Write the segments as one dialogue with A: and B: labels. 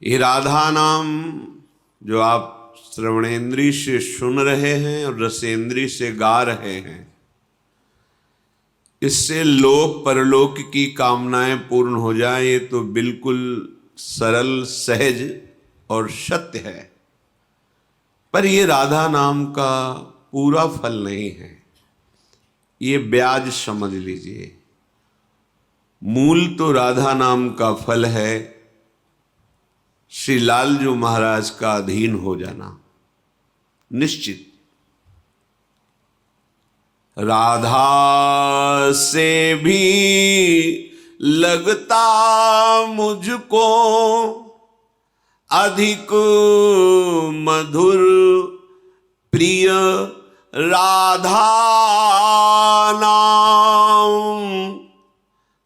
A: ये राधा नाम जो आप श्रवणेन्द्रिय से सुन रहे हैं और रसेंद्रिय से गा रहे हैं, इससे लोक परलोक की कामनाएं पूर्ण हो जाए, ये तो बिल्कुल सरल, सहज और सत्य है। पर ये राधा नाम का पूरा फल नहीं है, ये ब्याज समझ लीजिए। मूल तो राधा नाम का फल है श्री लालजू महाराज का अधीन हो जाना, निश्चित। राधा से भी लगता मुझको अधिक मधुर प्रिय राधा नाम।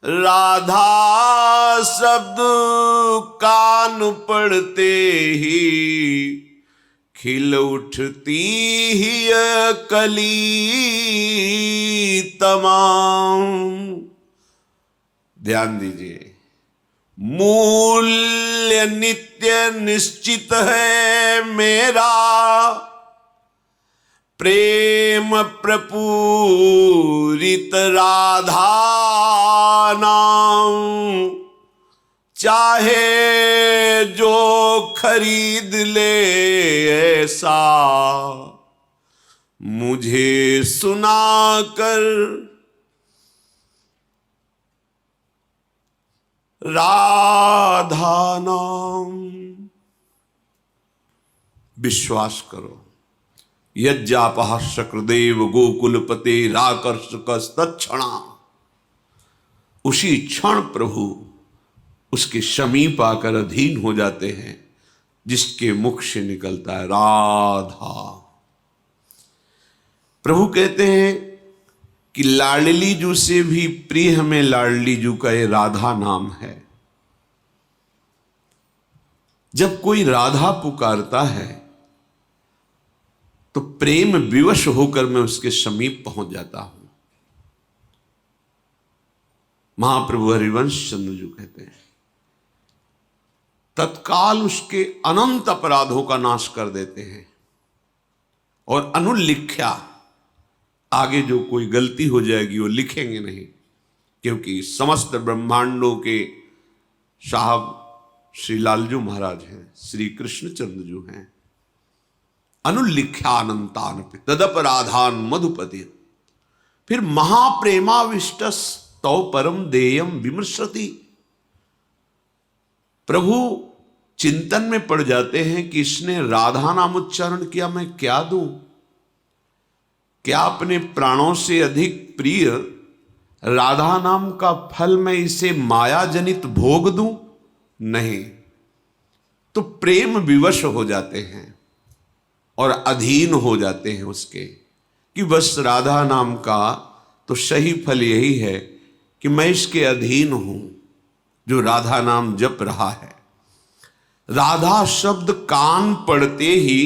A: राधा शब्द कान पड़ते ही खिल उठती ही कली तमाम। ध्यान दीजिए, मूल्य नित्य निश्चित है मेरा, प्रेम प्रपूरित राधा नाम। चाहे जो खरीद ले ऐसा मुझे सुनाकर राधा नाम। विश्वास करो, यज्जापः शक्रदेव गोकुलपते राकर्षकस्तत्क्षणा। उसी क्षण प्रभु उसके समीप आकर अधीन हो जाते हैं जिसके मुख से निकलता है राधा। प्रभु कहते हैं कि लाडली जू से भी प्रिय हमें लाडली जू का ये राधा नाम है। जब कोई राधा पुकारता है तो प्रेम विवश होकर मैं उसके समीप पहुंच जाता हूं। महाप्रभु हरिवंश चंद्र जी कहते हैं तत्काल उसके अनंत अपराधों का नाश कर देते हैं और अनुलिख्या, आगे जो कोई गलती हो जाएगी वो लिखेंगे नहीं, क्योंकि समस्त ब्रह्मांडों के साहब श्री लालजू महाराज हैं, श्री कृष्णचंद्र जी हैं। अनुलिख्यानंतान तदपराधान मधुपति। फिर महाप्रेमाविष्टस तौ परम देयम विमर्शति। प्रभु चिंतन में पड़ जाते हैं कि इसने राधा नाम उच्चारण किया, मैं क्या दूं? क्या अपने प्राणों से अधिक प्रिय राधा नाम का फल मैं इसे माया जनित भोग दूं? नहीं। तो प्रेम विवश हो जाते हैं और अधीन हो जाते हैं उसके, कि बस राधा नाम का तो सही फल यही है कि मैं इसके अधीन हूं जो राधा नाम जप रहा है। राधा शब्द कान पड़ते ही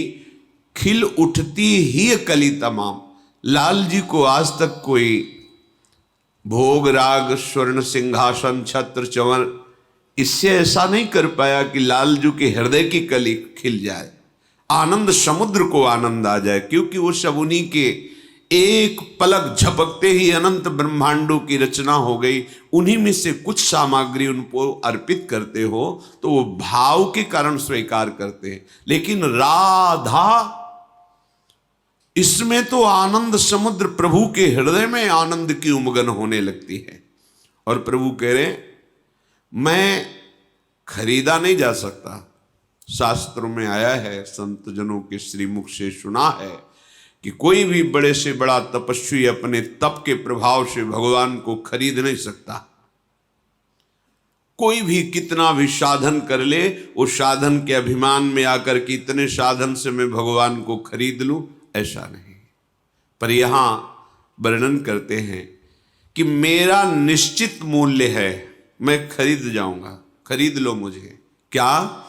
A: खिल उठती ही कली तमाम। लाल जी को आज तक कोई भोग राग स्वर्ण सिंहासन छत्र चंवर इससे ऐसा नहीं कर पाया कि लाल जी के हृदय की कली खिल जाए, आनंद समुद्र को आनंद आ जाए, क्योंकि वो सब उन्हीं के एक पलक झपकते ही अनंत ब्रह्मांडों की रचना हो गई। उन्हीं में से कुछ सामग्री उनको अर्पित करते हो तो वो भाव के कारण स्वीकार करते हैं। लेकिन राधा, इसमें तो आनंद समुद्र प्रभु के हृदय में आनंद की उमगन होने लगती है। और प्रभु कह रहे मैं खरीदा नहीं जा सकता। शास्त्रों में आया है, संत जनों के श्रीमुख से सुना है कि कोई भी बड़े से बड़ा तपस्वी अपने तप के प्रभाव से भगवान को खरीद नहीं सकता। कोई भी कितना भी साधन कर ले, उस साधन के अभिमान में आकर कि इतने साधन से मैं भगवान को खरीद लूं, ऐसा नहीं। पर यहां वर्णन करते हैं कि मेरा निश्चित मूल्य है, मैं खरीद जाऊंगा, खरीद लो मुझे। क्या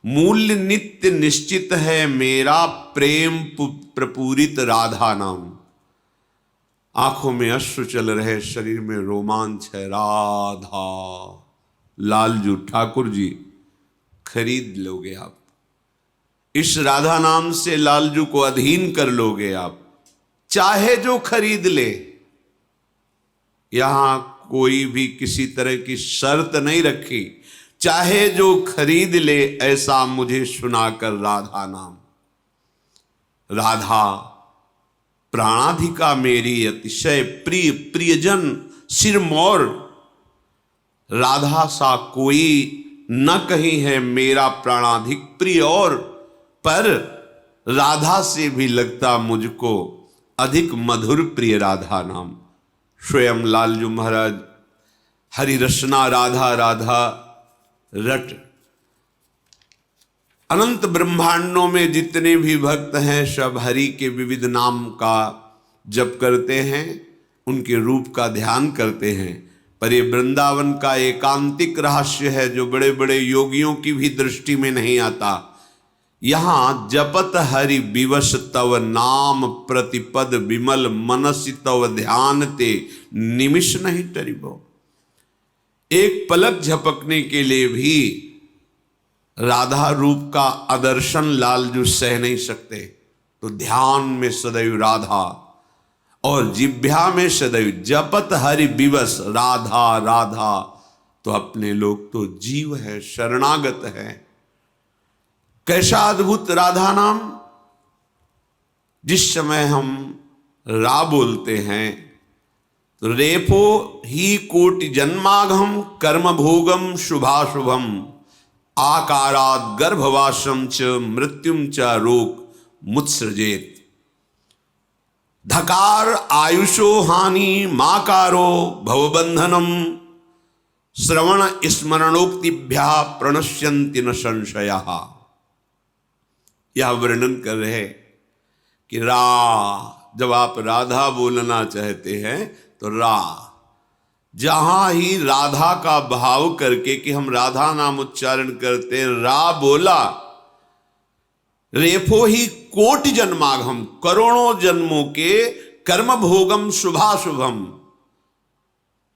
A: मूल्य नित्य निश्चित है मेरा, प्रेम प्रपूरित राधा नाम। आंखों में अश्रु चल रहे, शरीर में रोमांच है। राधा, लालजू ठाकुर जी खरीद लोगे आप, इस राधा नाम से लालजू को अधीन कर लोगे आप, चाहे जो खरीद ले। यहां कोई भी किसी तरह की शर्त नहीं रखी, चाहे जो खरीद ले ऐसा मुझे सुनाकर राधा नाम। राधा प्राणाधिका मेरी अतिशय प्रिय, प्रियजन सिरमौर। राधा सा कोई न कहीं है मेरा प्राणाधिक प्रिय, और पर राधा से भी लगता मुझको अधिक मधुर प्रिय राधा नाम। स्वयं लालजू महाराज हरि रसना राधा राधा रट। अनंत ब्रह्मांडों में जितने भी भक्त हैं सब हरि के विविध नाम का जप करते हैं, उनके रूप का ध्यान करते हैं। पर ये वृंदावन का एकांतिक रहस्य है जो बड़े बड़े योगियों की भी दृष्टि में नहीं आता। यहां जपत हरि विवश तव नाम प्रतिपद विमल मनसि तव ध्यान ते निमिष नहीं टरिबो। एक पलक झपकने के लिए भी राधा रूप का आदर्शन लालजू सह नहीं सकते, तो ध्यान में सदैव राधा और जिह्वा में सदैव जपत हरि विवश राधा राधा। तो अपने लोग तो जीव है, शरणागत है। कैसा अद्भुत राधा नाम। जिस समय हम रा बोलते हैं तो रेपो ही कोटि जन्माघम कर्म भोगम शुभाशुभम आकारात गर्भवासम च मृत्युम च रोग मुत्सृजेत। धकार आयुषो हानि माकारो भवबंधनम श्रवण स्मरणोक्तिभ्या प्रणश्यन्ति न संशयः। यह वर्णन कर रहे कि रा, जब आप राधा बोलना चाहते हैं तो रा, जहां ही राधा का भाव करके कि हम राधा नाम उच्चारण करते हैं, रा बोला, रेफो ही कोटि जन्माघम, करोड़ों जन्मों के कर्म भोगम शुभाशुभम,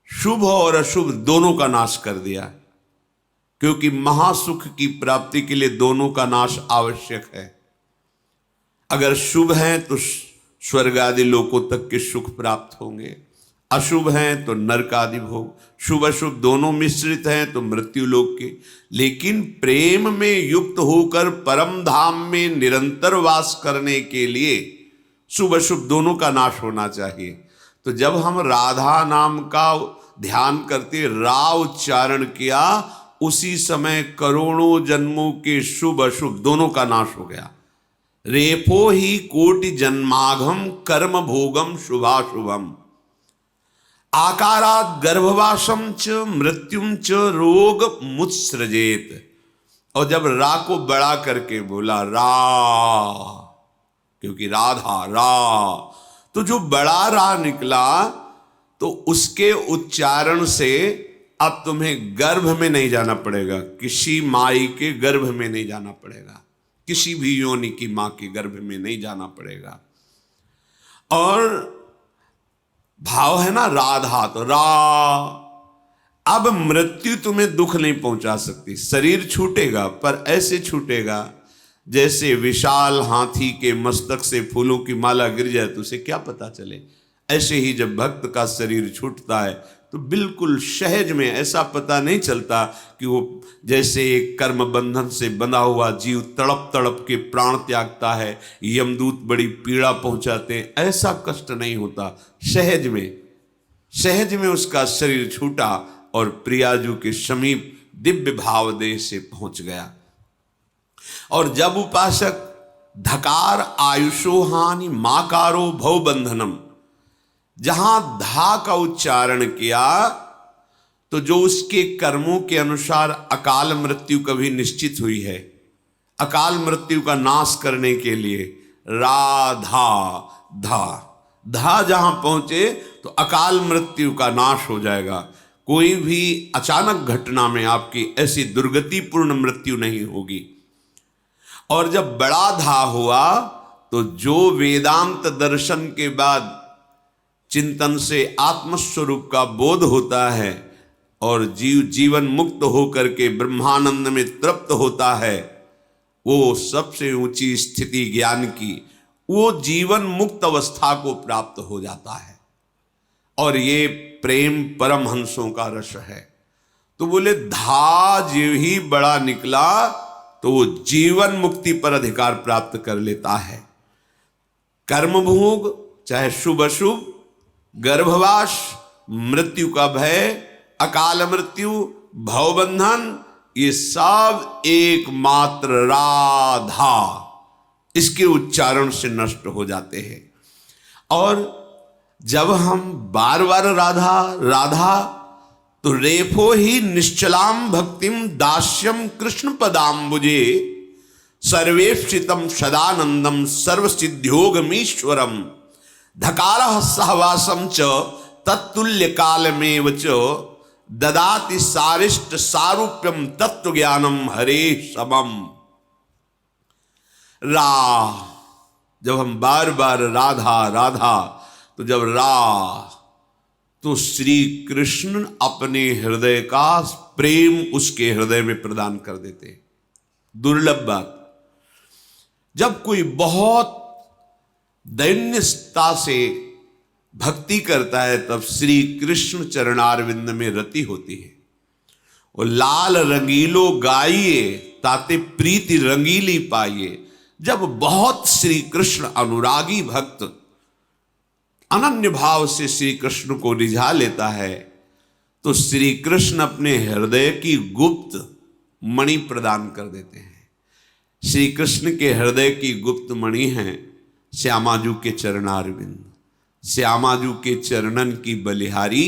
A: शुभ और अशुभ दोनों का नाश कर दिया। क्योंकि महासुख की प्राप्ति के लिए दोनों का नाश आवश्यक है। अगर शुभ हैं तो स्वर्ग आदि लोकों तक के सुख प्राप्त होंगे, अशुभ हैं तो नरक आदि भोग, शुभ अशुभ दोनों मिश्रित हैं तो मृत्यु लोक के। लेकिन प्रेम में युक्त होकर परम धाम में निरंतर वास करने के लिए शुभ अशुभ दोनों का नाश होना चाहिए। तो जब हम राधा नाम का ध्यान करते रा उच्चारण किया, उसी समय करोड़ों जन्मों के शुभ अशुभ दोनों का नाश हो गया। रेफो ही कोटि जन्माघम कर्म भोगम शुभाशुभम आकारात गर्भवासम च मृत्युम च रोग मुत्सृजेत। और जब रा को बड़ा करके बोला रा, क्योंकि राधा रा, तो जो बड़ा रा निकला तो उसके उच्चारण से अब तुम्हें गर्भ में नहीं जाना पड़ेगा, किसी माई के गर्भ में नहीं जाना पड़ेगा, किसी भी योनि की मां के गर्भ में नहीं जाना पड़ेगा। और भाव है ना राधा, तो रा। अब मृत्यु तुम्हें दुख नहीं पहुंचा सकती, शरीर छूटेगा पर ऐसे छूटेगा जैसे विशाल हाथी के मस्तक से फूलों की माला गिर जाए तो उसे क्या पता चले। ऐसे ही जब भक्त का शरीर छूटता है तो बिल्कुल सहज में, ऐसा पता नहीं चलता कि वो जैसे एक कर्म बंधन से बंधा हुआ जीव तड़प तड़प के प्राण त्यागता है, यमदूत बड़ी पीड़ा पहुंचाते हैं, ऐसा कष्ट नहीं होता। सहज में उसका शरीर छूटा और प्रियाजू के समीप दिव्य भाव देह से पहुंच गया। और जब उपासक धकार आयुषो हानि माकारो भव बंधनम, जहां धा का उच्चारण किया तो जो उसके कर्मों के अनुसार अकाल मृत्यु कभी निश्चित हुई है, अकाल मृत्यु का नाश करने के लिए राधा धा धा जहां पहुंचे तो अकाल मृत्यु का नाश हो जाएगा। कोई भी अचानक घटना में आपकी ऐसी दुर्गतिपूर्ण मृत्यु नहीं होगी। और जब बड़ा धा हुआ तो जो वेदांत दर्शन के बाद चिंतन से आत्मस्वरूप का बोध होता है और जीवन मुक्त होकर के ब्रह्मानंद में तृप्त होता है, वो सबसे ऊंची स्थिति ज्ञान की, वो जीवन मुक्त अवस्था को प्राप्त हो जाता है। और ये प्रेम परमहंसों का रस है। तो बोले धा जीव ही बड़ा निकला तो वो जीवन मुक्ति पर अधिकार प्राप्त कर लेता है। कर्म भोग, चाहे शुभ अशुभ, गर्भवास, मृत्यु का भय, अकाल मृत्यु, भवबंधन, ये सब एकमात्र राधा इसके उच्चारण से नष्ट हो जाते हैं। और जब हम बार बार राधा राधा, तो रेफो ही निश्चलाम भक्तिम दास्यम कृष्ण पदाम्बुजे सर्वेक्षितम सदानंदम सर्वसिद्ध्योगमीश्वरम धकारः सहवासम च तत्तुल्य कालमेव च ददाति सारिष्ट सारूप्यम तत्व ज्ञानम हरे समम। जब हम बार बार राधा राधा, तो जब तो श्री कृष्ण अपने हृदय का प्रेम उसके हृदय में प्रदान कर देते। दुर्लभ बात, जब कोई बहुत दैन्यता से भक्ति करता है तब श्री कृष्ण चरणारविंद में रति होती है। और लाल रंगीलो गाइए ताते प्रीति रंगीली पाइए। जब बहुत श्री कृष्ण अनुरागी भक्त अनन्य भाव से श्री कृष्ण को रिझा लेता है, तो श्री कृष्ण अपने हृदय की गुप्त मणि प्रदान कर देते हैं। श्री कृष्ण के हृदय की गुप्त मणि है श्यामाजू के चरणारविंद। श्यामाजू के चरणन की बलिहारी,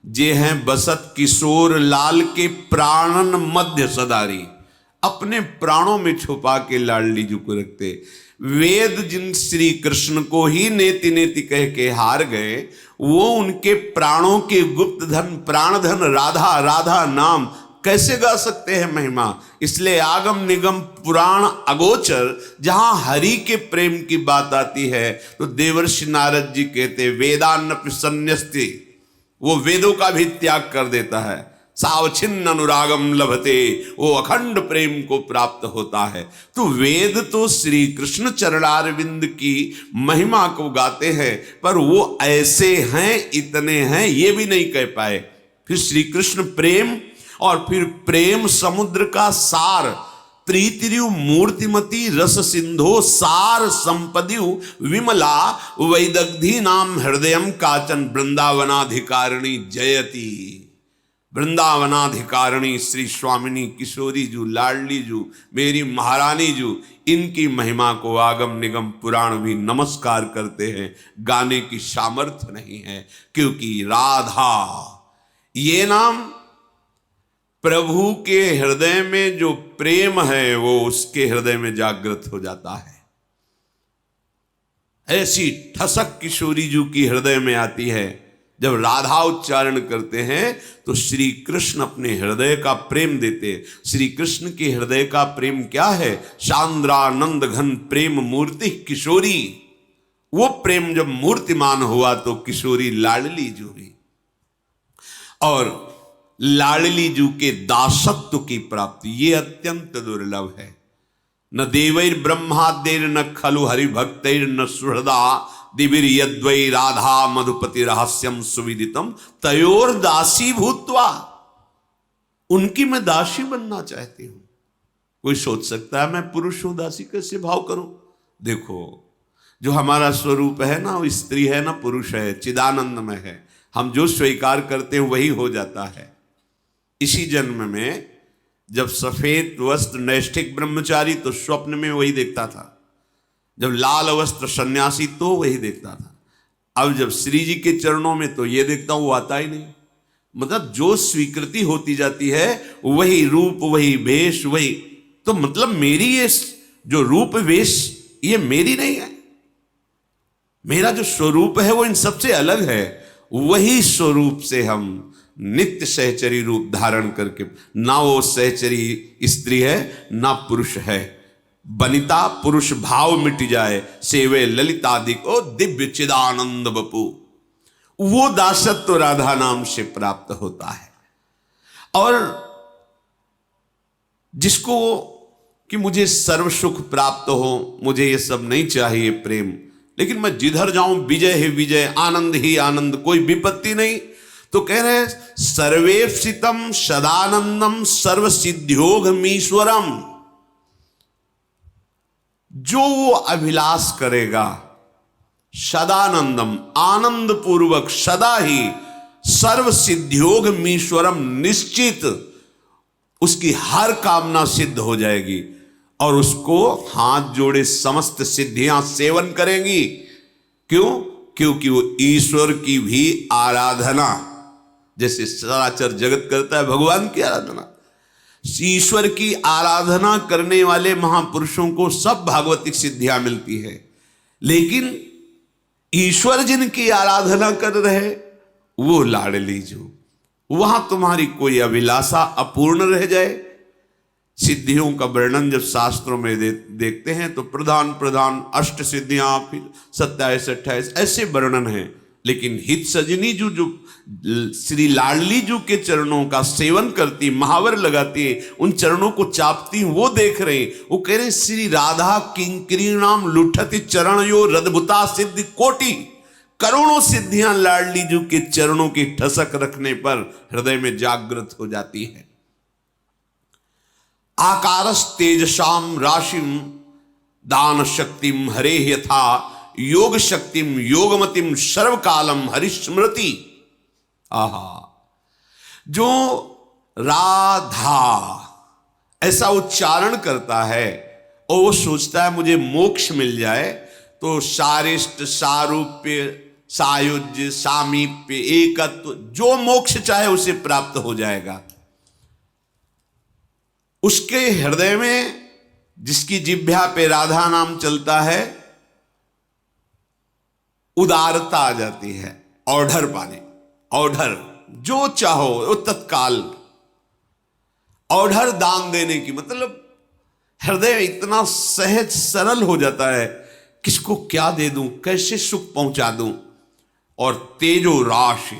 A: जे हैं बसत किशोर लाल के प्राणन मध्य सदारी। अपने प्राणों में छुपा के लाडली जू को रखते। वेद जिन श्री कृष्ण को ही नेति नेति कह के हार गए, वो उनके प्राणों के गुप्त धन प्राण धन राधा राधा नाम कैसे गा सकते हैं महिमा। इसलिए आगम निगम पुराण अगोचर जहां हरि के प्रेम की बात आती है, तो देवर्षि नारद जी कहते वेदान्नपि सन्यस्ति, वो वेदों का भी त्याग कर देता है। सावच्छिन्न अनुरागम लभते, वो अखंड प्रेम को प्राप्त होता है। तो वेद तो श्री कृष्ण चरणारविंद की महिमा को गाते हैं, पर वो ऐसे हैं, इतने हैं, ये भी नहीं कह पाए। फिर श्री कृष्ण प्रेम, और फिर प्रेम समुद्र का सार, प्रीतिरु मूर्तिमती रस सिंधो सार संपदियु विमला वैदग्धी नाम हृदयम काचन वृंदावनाधिकारिणी जयति। वृंदावनाधिकारिणी श्री स्वामिनी किशोरी जू, लाडली जू, मेरी महारानी जू, इनकी महिमा को आगम निगम पुराण भी नमस्कार करते हैं। गाने की सामर्थ्य नहीं है, क्योंकि राधा ये नाम प्रभु के हृदय में जो प्रेम है वो उसके हृदय में जागृत हो जाता है। ऐसी ठसक किशोरी जू की हृदय में आती है। जब राधा उच्चारण करते हैं तो श्री कृष्ण अपने हृदय का प्रेम देते। श्री कृष्ण के हृदय का प्रेम क्या है? शांद्रानंद घन प्रेम मूर्ति किशोरी। वो प्रेम जब मूर्तिमान हुआ तो किशोरी लाडली जू हुई, और लाडली जू के दासत्व की प्राप्ति ये अत्यंत दुर्लभ है। न देवैर ब्रह्मादेर न खलु हरिभक्तैर न सुहृदा दिविर यद्वै राधा मधुपति रहस्यम सुविदितम तयोर दासी भूत्वा। उनकी मैं दासी बनना चाहती हूं। कोई सोच सकता है मैं पुरुष हूं, दासी कैसे भाव करूं? देखो, जो हमारा स्वरूप है ना, वो स्त्री है ना पुरुष है, चिदानंद में है। हम जो स्वीकार करते हैं वही हो जाता है। इसी जन्म में जब सफेद वस्त्र नैष्ठिक ब्रह्मचारी तो स्वप्न में वही देखता था, जब लाल वस्त्र सन्यासी तो वही देखता था। अब जब श्री जी के चरणों में तो ये देखता हूं, वो आता ही नहीं। मतलब जो स्वीकृति होती जाती है वही रूप वही वेश वही, तो मतलब मेरी ये जो रूप वेश ये मेरी नहीं है। मेरा जो स्वरूप है वो इन सबसे अलग है। वही स्वरूप से हम नित्य सहचरी रूप धारण करके, ना वो सहचरी स्त्री है ना पुरुष है। बनिता पुरुष भाव मिट जाए, सेवे ललितादिक ओ दिव्य चिदानंद बपू। वो दासत्व राधा नाम से प्राप्त होता है। और जिसको कि मुझे सर्व सुख प्राप्त हो, मुझे ये सब नहीं चाहिए प्रेम, लेकिन मैं जिधर जाऊं विजय ही विजय, आनंद ही आनंद, कोई विपत्ति नहीं, तो कह रहे हैं सर्वेप्सितम सदानंदम सर्व सिद्ध्योगमीश्वरम। जो वो अभिलाष करेगा सदानंदम, आनंद पूर्वक सदा ही, सर्व सिद्ध्योगमीश्वरम, निश्चित उसकी हर कामना सिद्ध हो जाएगी और उसको हाथ जोड़े समस्त सिद्धियां सेवन करेंगी। क्यों? क्योंकि वो ईश्वर की भी आराधना, जैसे चराचर जगत करता है भगवान की आराधना, ईश्वर की आराधना करने वाले महापुरुषों को सब भागवतिक सिद्धियां मिलती है। लेकिन ईश्वर जिनकी आराधना कर रहे वो लाडली जो, वहां तुम्हारी कोई अभिलाषा अपूर्ण रह जाए। सिद्धियों का वर्णन जब शास्त्रों में देखते हैं तो प्रधान प्रधान अष्ट सिद्धियां, फिर 27 28 ऐसे वर्णन हैं। लेकिन हित सजनी जो श्री लाडली जी के चरणों का सेवन करती, महावर लगाती है, उन चरणों को चापती, वो देख रहे हैं। वो कह रहे हैं श्री राधा किंकरीणाम लुठति चरण यो रद्भुता सिद्धि कोटि। करोड़ों सिद्धियां लाडली जी के चरणों की ठसक रखने पर हृदय में जागृत हो जाती है। आकारस तेजसाम राशिम दान शक्तिम हरे यथा योग शक्तिम योगमतिम सर्वकालम हरिस्मृति। आहा, जो राधा ऐसा उच्चारण करता है और वो सोचता है मुझे मोक्ष मिल जाए, तो सारिष्ट, सारूप्य, सायुज्य, सामीप्य, एकत्व, जो मोक्ष चाहे उसे प्राप्त हो जाएगा। उसके हृदय में, जिसकी जिह्वा पे राधा नाम चलता है, उदारता आ जाती है, ऑर्डर पाने, ऑर्डर जो चाहो वो तत्काल, ऑर्डर दान देने की, मतलब हृदय इतना सहज सरल हो जाता है, किसको क्या दे दूं, कैसे सुख पहुंचा दूं। और तेजो राशि,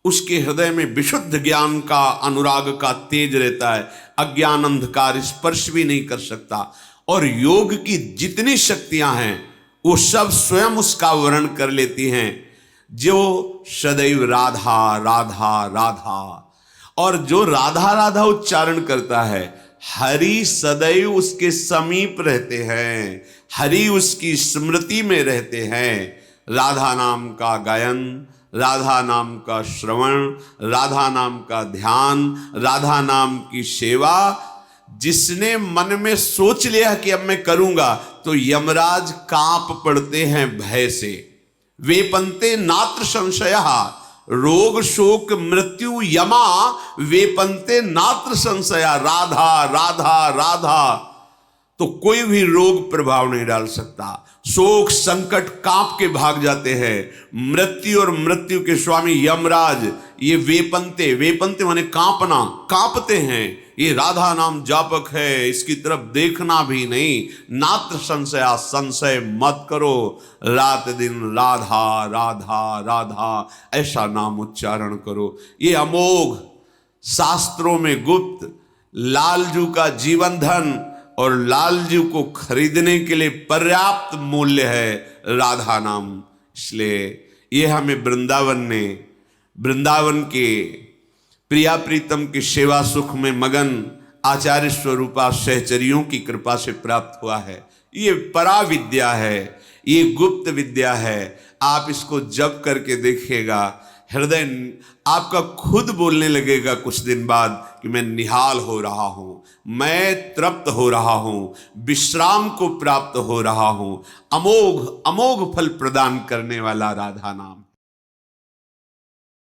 A: उसके हृदय में विशुद्ध ज्ञान का, अनुराग का तेज रहता है, अज्ञान अंधकार स्पर्श भी नहीं कर सकता। और योग की जितनी शक्तियां हैं वो सब स्वयं उसका वर्ण कर लेती हैं, जो सदैव राधा राधा राधा। और जो राधा राधा उच्चारण करता है, हरि सदैव उसके समीप रहते हैं, हरि उसकी स्मृति में रहते हैं। राधा नाम का गायन, राधा नाम का श्रवण, राधा नाम का ध्यान, राधा नाम की सेवा, जिसने मन में सोच लिया कि अब मैं करूंगा, तो यमराज कांप पड़ते हैं भय से। वेपन्ते नात्र संशयः रोग शोक मृत्यु यमा वेपन्ते नात्र संशया। राधा राधा राधा, तो कोई भी रोग प्रभाव नहीं डाल सकता। शोक संकट कांप के भाग जाते हैं। मृत्यु और मृत्यु के स्वामी यमराज, ये वेपन्ते, वेपन्ते माने कांपना, कांपते हैं। ये राधा नाम जापक है, इसकी तरफ देखना भी नहीं। नात्र संशया, संशय मत करो, रात दिन राधा राधा राधा ऐसा नाम उच्चारण करो। ये अमोघ, शास्त्रों में गुप्त, लालजू का जीवन धन और लालजू को खरीदने के लिए पर्याप्त मूल्य है राधा नाम। इसलिए ये हमें वृंदावन के प्रिया प्रीतम की सेवा सुख में मगन आचार्य स्वरूपा सहचरियों की कृपा से प्राप्त हुआ है। ये परा विद्या है, ये गुप्त विद्या है। आप इसको जप करके देखिएगा, हृदय आपका खुद बोलने लगेगा कुछ दिन बाद कि मैं निहाल हो रहा हूं, मैं तृप्त हो रहा हूं, विश्राम को प्राप्त हो रहा हूं। अमोघ अमोघ फल प्रदान करने वाला राधा नाम।